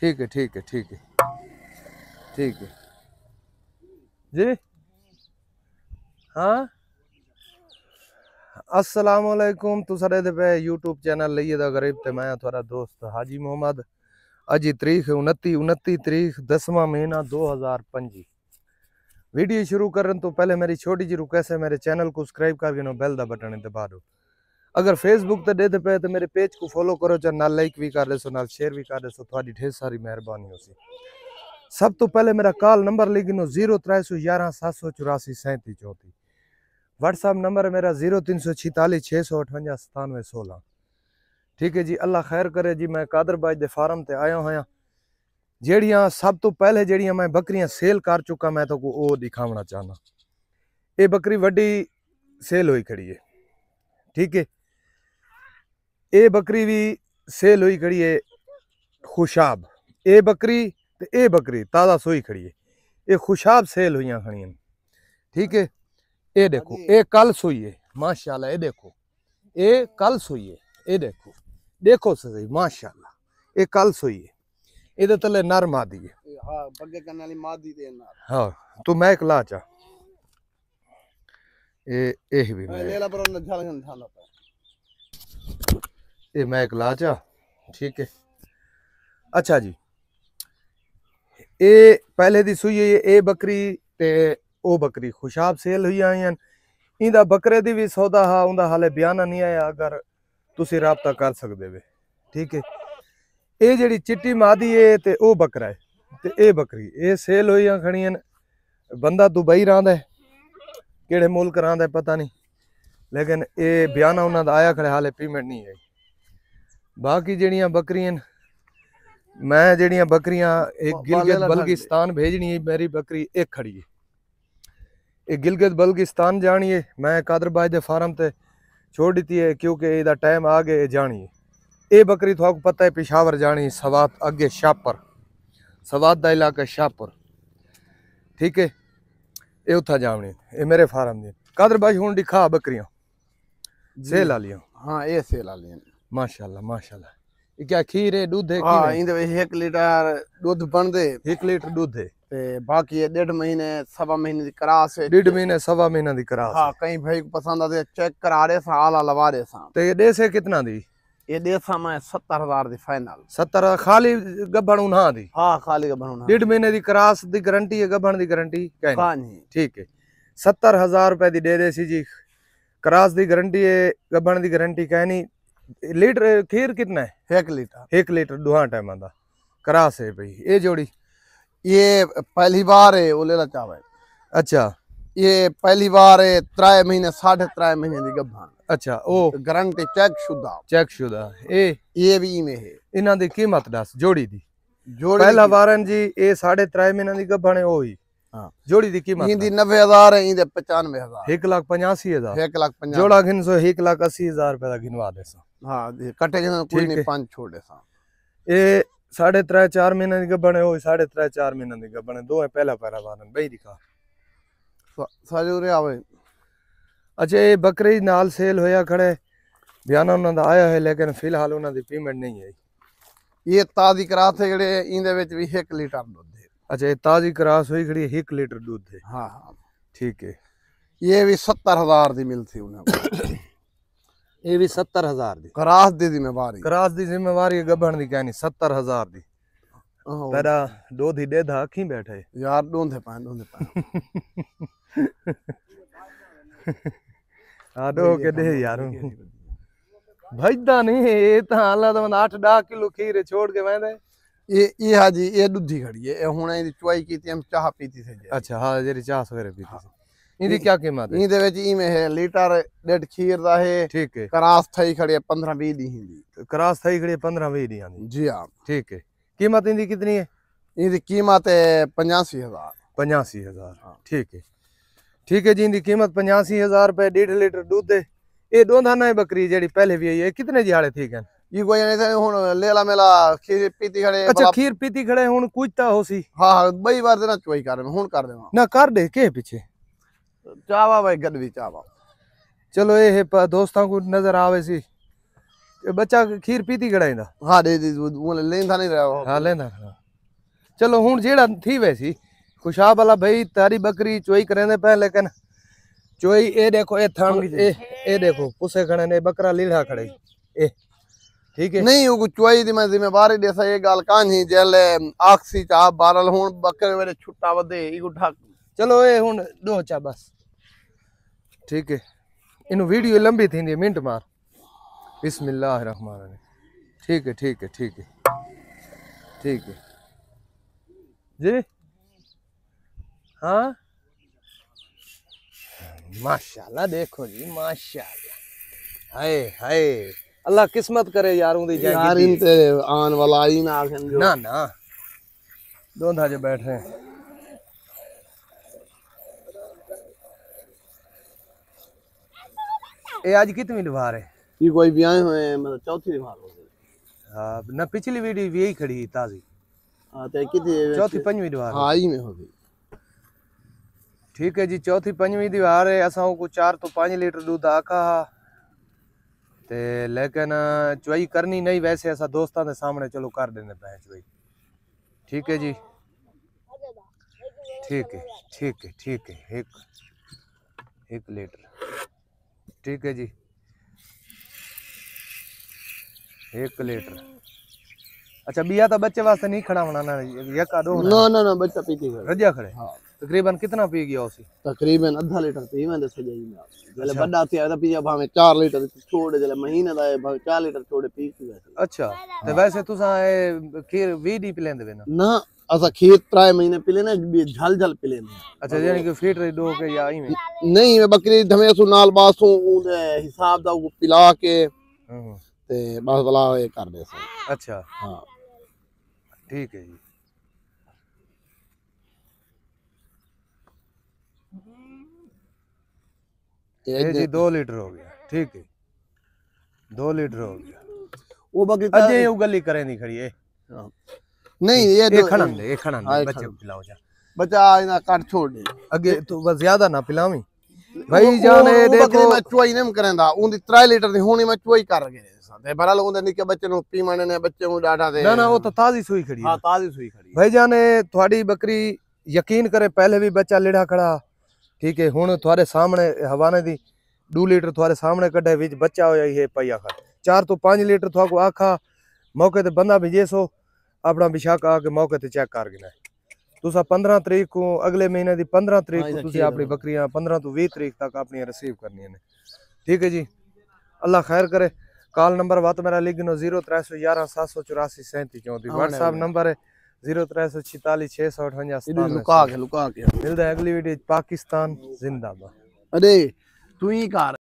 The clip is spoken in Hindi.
ठीक है ठीक है ठीक है ठीक है जी। हाँ अस्सलाम वालेकुम। तुस रहते पे यूट्यूब चैनल लइए दा गरीब ते मैं थोड़ा दोस्त हाजी मोहम्मद। अज तरीक 29 तरीक 10वां महीना 2025। वीडियो शुरू करने तो पहले मेरी छोटी जी रिक्वेस्ट है, मेरे चैनल को सब्सक्राइब करके बेल दा बटन दबा दो। अगर फेसबुक ते देते पे तो मेरे पेज को फॉलो करो, चाहे नाल लाइक भी कर देसो नाल शेयर भी कर देसो, थोड़ी ढेर सारी मेहरबानी होसी। सब तो पहले मेरा कॉल नंबर लिख लो 0311 784 3734। व्हाट्सअप नंबर है मेरा 0346 658 97 16। ठीक है जी, अल्लाह खैर करे जी। मैं कादर बाज दे फार्म ते आया होया। जेड़ियां सब तो पहले जेड़ियां मैं बकरियां सेल कर चुका, मैं तो वो दिखावना चाहना। ये बकरी वड्डी सेल हुई खड़ी है, ठीक है। ये बकरी भी सेल हुई खड़ी है खुशाब। ये बकरी ते ये बकरी ताज़ा सोई खड़ी है। ये खुशाब सेल हुई खड़ी हैं, ठीक है। ये देखो ये कल सोई है माशाल्लाह। ये देखो ये कल सोई है, ये देखो देखो सही माशाल्लाह। ये कल सोई है, ये तले नर मादी है। हाँ बग्गे करने वाली मादी दे नर। हाँ तो मैं एक ला चा ये भी मैं लेला पर उन झलगन थाना पे ये मैं एक ला चा, ठीक है। अच्छा जी, ये पहले दी सुई है ये बकरी ते ओ बकरी खुशाब सेल हुई आई हैं। इंदा बकरे दी भी सौदा हा, उंदा हाले बयाना नहीं आया। अगर तुसी राबता कर सकते वे, ठीक है। ये जेड़ी चिट्टी मादी है ते ओ बकरा है ते ए बकरी ये सेल हुई खड़ी हैं। बंदा दुबई रहा है, केड़े मुल्क रहा है पता नहीं, लेकिन ये बयाना उन्होंने दा आया खड़े, हाले पेमेंट नहीं आई। बाकी जेड़ियां बकरियां मैं जेड़ियां बकरियां एक गिलगित बल्गिस्तान भेजनी है, मेरी बकरी एक खड़ी है। ये गिलगित बल्गिस्तान जानी है, मैं कादरबाज दे फार्म ते छोड़ दी है क्योंकि इहदा टाइम आ गए जानी है। ये बकरी तो आपको पता है पेशावर जानी, सवात अगे शाहपुर, सवात दा इलाका शाहपुर, ठीक है। ये उथा जावनी ये मेरे फार्म दी। कादरबाज हुण दिखा बकरियां सेल आलियां। हाँ ये सेल वाली माशाल्लाह माशाल्लाह। ये क्या खीर है दूध है? हाँ इंदे वे 1 लीटर दूध बनदे। 1 लीटर दूध है ते बाकी ये 1.5 महीने सवा महीने दी करास है। 1.5 महीने सवा महीना दी करास। हाँ कई भाई को पसंद आते चेक करा रहे सा आला लवा रहे सा। तो ये देसे कितना दी? ये देसा में 70,000 दी फाइनल। 70 खाली गब्बण उन्हा दी? हाँ खाली का बनना 1.5 महीने दी करास दी गारंटी है, गब्बण दी गारंटी नहीं। ठीक है। 70,000 रुपए दी दे देसी जी। करास दी गारंटी है, गब्बण दी गारंटी कहनी। लीटर खीर कितना है? 1 लीटर। 1 लीटर दुहा टाइम दा करास है भाई। ये जोड़ी ये पहली बार है वो लेला चावे। अच्छा ये पहली बार है 3 महीने 3.5 महीने दी गब्बण। अच्छा ओ गारंटी चेक शुदा ये भी में है। इन्हां दी कीमत दस जोड़ी दी। जोड़ी पहला वारन जी ये 3.5 महीना दी गब्बण है ओ ही। हाँ जोड़ी दी कीमत इंदी 90,000 है, इंदे 95,000। 1,85,000 1,50,000 जोड़ा घिन सो 1,80,000 रुपए दा घिनवा दे सा। हाँ कटे के कोई नहीं 5 छोड़ दे सा। ये 3.5-4 महीना दी गब्बण है ओ 3.5-4 महीना दी गब्बण है। दो है पहला वारन बई दिखा सारे रे आवे। अच्छा ये बकरी नाल सेल होया खड़े, बयाना उन्हां दा आया है लेकिन फिलहाल उन्हां दी पेमेंट नहीं आई। ये ताजी करास है जेड़े इंदे विच भी 1 लीटर दूध है। अच्छा ये ताजी करास हुई खड़ी 1 लीटर दूध है। हाँ हाँ ठीक है। ये भी 70,000 दी मिलती उन्हें। ये भी 70,000 दी करास दी जिम्मेवारी। करास दी जिम्मेवारी गब्बण दी कहनी 70,000 दी। तेरा दूध ही दे धा अखी बैठे यार दोंधे पाए हाँ दो के दे यार भजदा नहीं ये तो हाला तो 8-10 किलो खीर छोड़ के वेंदे। ये हाजी ये दूधी खड़ी है हुन इदी चुआई कीती हम चाह पीती से। अच्छा हाँ जेरी चाह सवेरे पीती से। इदी क्या कीमत है? इदे विच इमे है लीटर 1.5 खीर दा है। ठीक है। करास थई खड़ी है 15-20 दी हिंदी। करास थई खड़ी है 15-20 दी आंदी। जी हां ठीक है। कीमत इनकी कितनी है? इनकी कीमत है 85,000। 85,000 ठीक है। ठीक है जी, इनकी कीमत 85,000 रुपए। 1.5 लीटर दूध है। ये दोंधा ना बकरी जेडी पहले भी आई है कितने जियाड़े ठीक है? ये कोई नहीं हुन लेला मेला खीर पीती खड़े। अच्छा खीर पीती खड़े हुन कुछता होसी। हां हां बई बार देना चोई कर हुन कर देवा ना कर दे के पीछे चावा भाई गद भी चावा। चलो ये है दोस्तों को नजर आवे सी बच्चा खीर पीती खड़ाइंदा हाँ दे दी वो लेंदा नहीं रहा हाँ लेंदा चलो हुन जेड़ा थी वैसी खुशाब वाला भाई तारी बकरी चोई करेंदे पे लेकिन चोई ए देखो ए थान ए देखो पुसे खड़े ने बकरा लीढ़ा खड़े ए ठीक है नहीं वो चुआई दी मैं जिम्मेवारी देसा ये गाल कानी जेल आक्सी चा बारल हुन बकरे वेरे छुट्टा वदे ई उठा चलो ए हुन दो चा बस ठीक है इन वीडियो लंबी थी मिनट मार बिस्मिल्लाहिर्रहमानिर्रहीम ठीक है ठीक है ठीक है ठीक है जी हाँ माशाल्लाह देखो जी माशाल्लाह हाय हाय अल्लाह किस्मत करे यार उंदी यार इन ते आन वाला आई ना आखन जो ना ना दोंधा जो बैठ रहे हैं ये आज कितनी दीवार है ये कोई भी आए हुए मतलब चौथी दीवार हो गई हाँ ना पिछली वीडियो भी यही खड़ी ताजी हां ते कितनी चौथी पंजवीं दीवार हां आई में हो गई ठीक है जी चौथी पंजवीं दीवार है असां को 4 तो 5 लीटर दूध आखा ते लेकिन चुआई करनी नहीं वैसे ऐसा दोस्तों के सामने चलो कर देने पे चुआई ठीक है जी ठीक है ठीक है ठीक है एक लीटर ठीक है जी 1 लीटर अच्छा बिया तो बच्चे वास्ते नहीं खड़ा बनाना यका दो ना ना ना बच्चा पीती है रजा खड़े हां तकरीबन कितना पी गया उसी तकरीबन आधा लीटर पी मैं दस जाई में जले बड़ा थी आधा पी भावे 4 लीटर छोड़ जले महीने दा भावे 4 लीटर छोड़े पी वैसे अच्छा ते वैसे तुसा खीर 20 दी पिलेंदे वे ना असा खेत प्राय महीने पिले ना झल झल पिले अच्छा यानी कि फीट रही दो के या आई में नहीं मैं बकरी धमेसु नाल बासु उदे हिसाब दा वो पिला के ते बस भला ये कर दे अच्छा हां ठीक है जी ये जी 2 लीटर हो गया ठीक है 2 लीटर हो गया वो बकरी अजय ये गली करे नहीं खड़ी है नहीं ये खड़न दे बच्चे को पिलाओ जा बच्चा इना काट छोड़ दे अगे तो बस ज्यादा ना पिलावी भाई जाने देखो मैं चुआई नहीं करंदा उंदी 3 लीटर दी हुनी मैं चुआई कर गए ते बरल उंदे निके बच्चे नु पीमण ने बच्चे नु डाटा दे ना वो तो ताजी सुई खड़ी हां ताजी सुई खड़ी भाई जाने थोड़ी बकरी यकीन करे पहले भी बच्चा लेड़ा खड़ा ठीक है हुन थारे सामने हवाने दी 2 लीटर थारे सामने कढे विच बच्चा होया है पई आखा 4 तो 5 लीटर थाको आखा मौके ते बंदा भेजे सो अपना बिशाक आके मौके ते चेक कर गिना तुसा 15 तारीख को अगले महीने दी 15 तारीख को तुसी अपनी बकरियां 15 तो 20 तारीख तक अपनी रिसीव करनी है ठीक है जी अल्लाह खैर करे कॉल नंबर बात मेरा लिख गिनो 0311 784 3734 व्हाट्सएप नंबर है 0346 658 लुका के मिलता है अगली वीडियो पाकिस्तान जिंदाबाद अरे तू ही कर